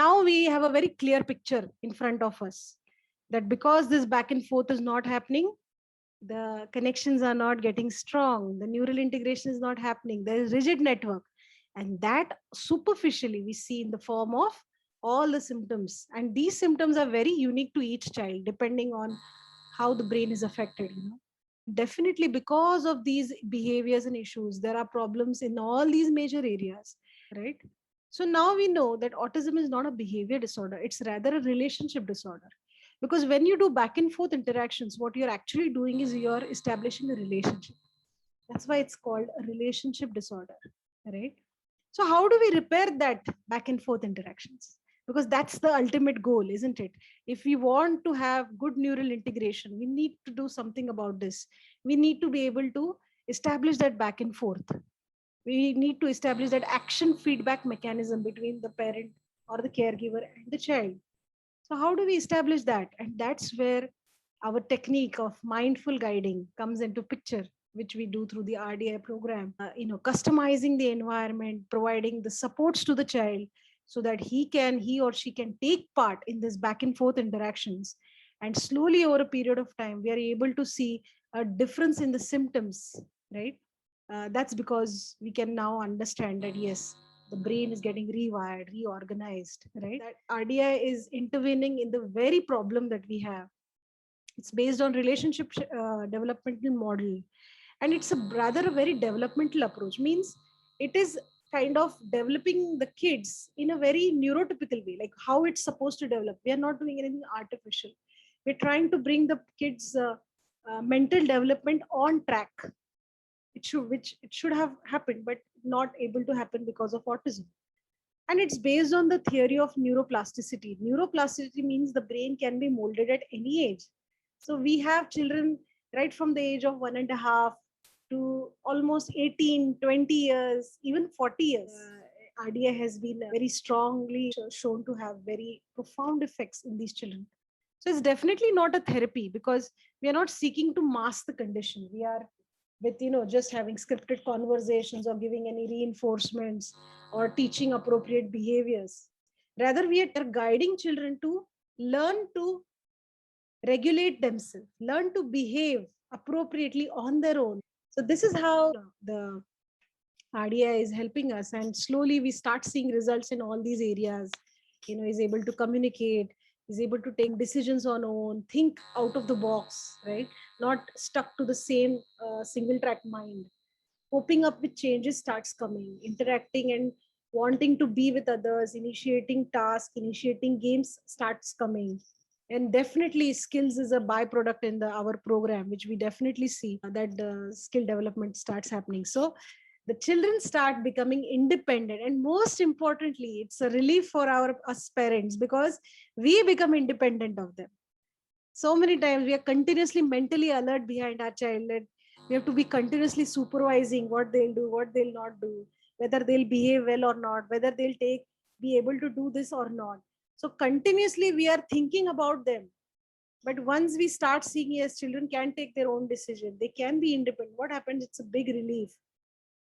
now we have a very clear picture in front of us that because this back and forth is not happening, the connections are not getting strong, the neural integration is not happening, there is rigid network. And that superficially we see in the form of all the symptoms. And these symptoms are very unique to each child depending on how the brain is affected, Definitely because of these behaviors and issues, there are problems in all these major areas, right? So now we know that autism is not a behavior disorder, it's rather a relationship disorder. Because when you do back and forth interactions, what you're actually doing is you're establishing a relationship. That's why it's called a relationship disorder, right? So how do we repair that back and forth interactions? Because that's the ultimate goal, isn't it? If we want to have good neural integration, we need to do something about this. We need to be able to establish that back and forth. We need to establish that action feedback mechanism between the parent or the caregiver and the child. So how do we establish that? And that's where our technique of mindful guiding comes into picture, which we do through the RDI program. Customizing the environment, providing the supports to the child so that he or she can take part in this back and forth interactions. And slowly over a period of time, we are able to see a difference in the symptoms, right? That's because we can now understand that yes, the brain is getting rewired, reorganized, right? That RDI is intervening in the very problem that we have. It's based on relationship developmental model, and it's a rather a very developmental approach. Means it is kind of developing the kids in a very neurotypical way, like how it's supposed to develop. We are not doing anything artificial. We're trying to bring the kids' mental development on track. Which it should have happened, but not able to happen because of autism. And it's based on the theory of neuroplasticity. Neuroplasticity means the brain can be molded at any age. So we have children right from the age of 1.5 to almost 18, 20 years, even 40 years. RDI has been very strongly shown to have very profound effects in these children. So it's definitely not a therapy because we are not seeking to mask the condition. We are with just having scripted conversations or giving any reinforcements or teaching appropriate behaviors. Rather, we are guiding children to learn to regulate themselves, learn to behave appropriately on their own. So this is how the RDI is helping us, and slowly we start seeing results in all these areas. Is able to communicate, is able to take decisions on own, think out of the box, right? Not stuck to the same single track mind. Coping up with changes starts coming, interacting and wanting to be with others, initiating tasks, initiating games starts coming. And definitely skills is a byproduct in our program, which we definitely see that the skill development starts happening. So the children start becoming independent, and most importantly it's a relief for us parents because we become independent of them. So many times we are continuously mentally alert behind our child, and we have to be continuously supervising what they'll do, what they'll not do, whether they'll behave well or not, whether they'll be able to do this or not. So continuously we are thinking about them. But once we start seeing yes, children can take their own decision, they can be independent, what happens? It's a big relief.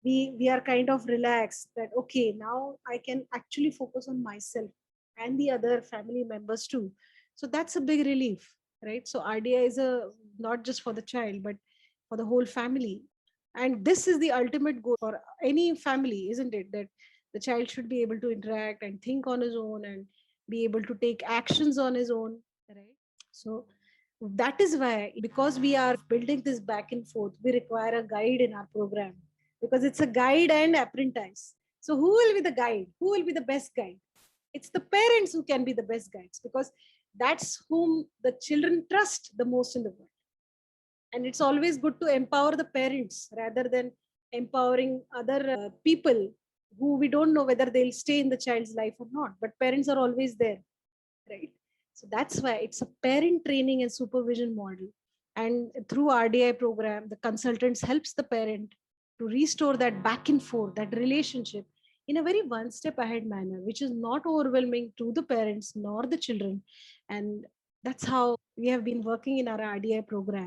We are kind of relaxed that okay, now I can actually focus on myself and the other family members too. So that's a big relief, right? So RDI is a not just for the child but for the whole family. And this is the ultimate goal for any family, isn't it? That the child should be able to interact and think on his own and be able to take actions on his own, right? So that is why, because we are building this back and forth, we require a guide in our program, because it's a guide and apprentice. So who will be the guide? Who will be the best guide? It's the parents who can be the best guides, because that's whom the children trust the most in the world. And it's always good to empower the parents rather than empowering other people who we don't know whether they'll stay in the child's life or not. But parents are always there, right? So that's why it's a parent training and supervision model. And through RDI program, the consultants helps the parent to restore that back and forth, that relationship in a very one step ahead manner, which is not overwhelming to the parents nor the children. And that's how we have been working in our RDI program.